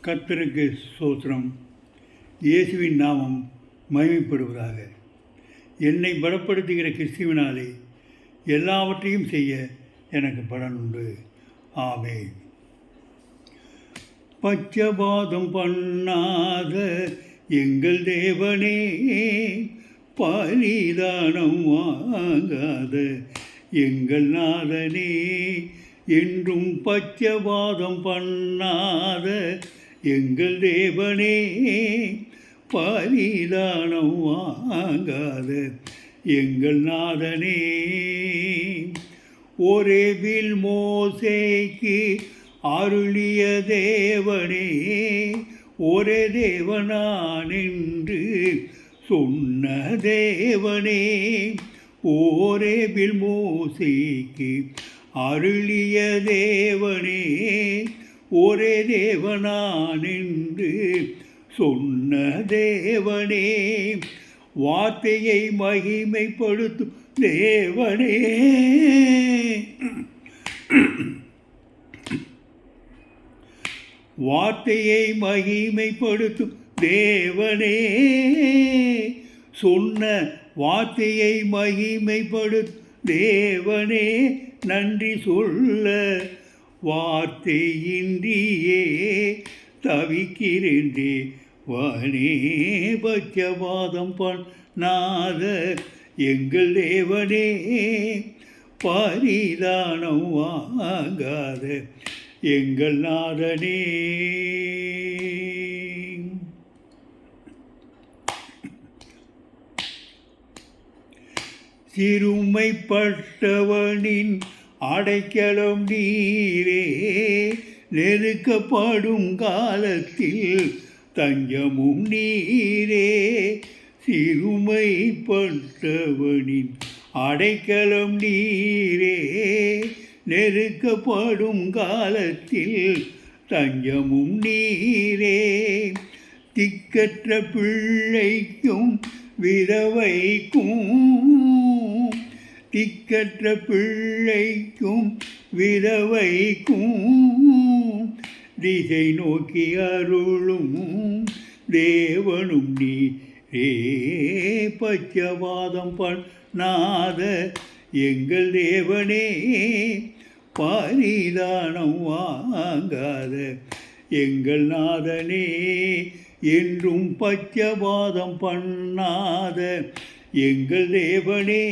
கர்த்தருக்கு ஸ்தோத்திரம். இயேசுவின் நாமம் மகிமைப்படுவதாக. என்னை பலப்படுத்துகிற கிறிஸ்துவினாலே எல்லாவற்றையும் செய்ய எனக்கு பலன் உண்டு. ஆமென். பட்சபாதம் பண்ணாத எங்கள் தேவனே, பலிதானம் வாங்காத எங்கள் நாதனே, என்றும் பட்சபாதம் பண்ணாத எங்கள் தேவனே, பலிதானம் வாங்காத எங்கள் நாதனே, ஓரேபில் மோசேக்கு அருளிய தேவனே, ஒரே தேவனான் என்று சொன்ன தேவனே, ஓரேபில் மோசேக்கு அருளிய தேவனே, ஒரே தேவனான் என்று சொன்ன தேவனே, வார்த்தையை மகிமைப்படுத்தும் தேவனே, வார்த்தையை மகிமைப்படுத்தும் தேவனே, சொன்ன வார்த்தையை மகிமைப்படுத்தும் தேவனே, நன்றி சொல்ல வார்த்தையின்றியே தவிக்கிறேன் தேவனே, பட்சபாதம் பண்ணாத எங்கள் தேவனே, பரிதானம் வாங்காத எங்கள் நாதனே, சிறுமைப்பட்டவனின் அடைக்கலம் நீரே, நெருக்கப்படும் காலத்தில் தஞ்சமும் நீரே, சிறுமைப்பட்டவனின் அடைக்கலம் நீரே, நெருக்கப்படும் காலத்தில் தஞ்சமும் நீரே, திக்கற்ற பிள்ளைக்கும் விதவைக்கும், திக்கற்ற பிள்ளைக்கும் விதவைக்கும் திசை நோக்கி அருளும் தேவனும் நீரே, பட்சபாதம் பண்ணாத எங்கள் தேவனே, பரிதானம் வாங்காத எங்கள் நாதனே, என்றும் பட்சபாதம் பண்ணாத எங்கள் தேவனே,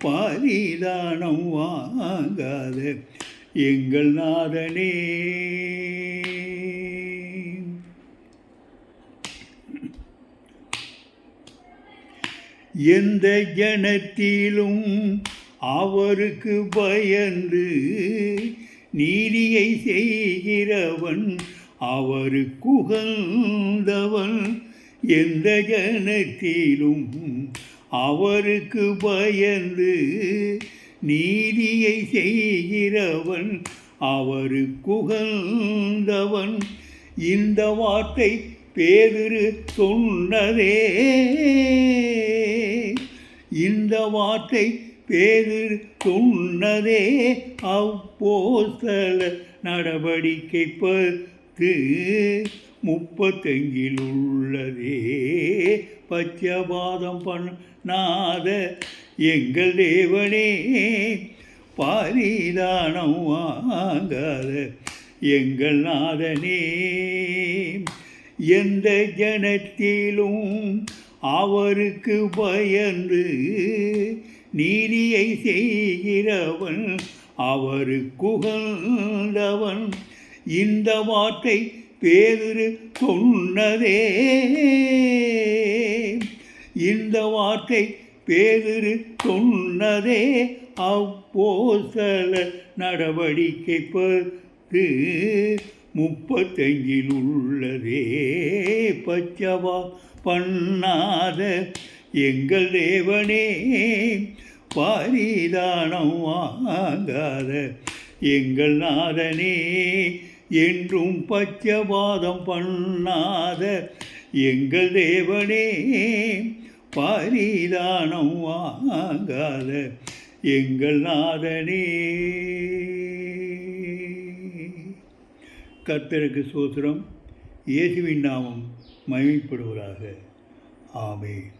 பரிதானம் வாங்காத எங்கள் நாதனே, எந்த ஜனத்திலும் அவருக்கு பயந்து நீதியை செய்கிறவன் அவருக்கு உகந்தவன், எந்த ஜனத்திலும் அவருக்கு பயந்து நீதியை செய்கிறவன் அவருக்கு உகந்தவன், இந்த வார்த்தை பேதுரு சொன்னதே, இந்த வார்த்தை பேதுரு சொன்னதே, அப்போஸ்தலர் நடவடிக்கை 10:35 உள்ளதே, பட்சபாதம் பண்ணாத எங்கள் தேவனே, பரிதானம் வாங்காத எங்கள் நாதனே, எந்த ஜனத்திலும் அவருக்கு பயந்து நீதியை செய்கிறவன் அவருக்கு உகந்தவன், இந்த வார்த்தை பேதுரு சொன்னதே, இந்த வார்த்தை பேதுரு சொன்னதே, அப்போஸ்தலர் நடவடிக்கை 10:35 உள்ளதே, பட்சபாதம் பண்ணாத எங்கள் தேவனே, பரிதானம் வாங்காத எங்கள் நாதனே, என்றும் பட்சபாதம் பண்ணாத எங்கள் தேவனே, பரிதானம் வாங்காத எங்கள் நாதனே. கர்த்தருக்கு ஸ்தோத்திரம். இயேசுவின் நாமம் மகிமைப்படுவதாக. ஆமென்.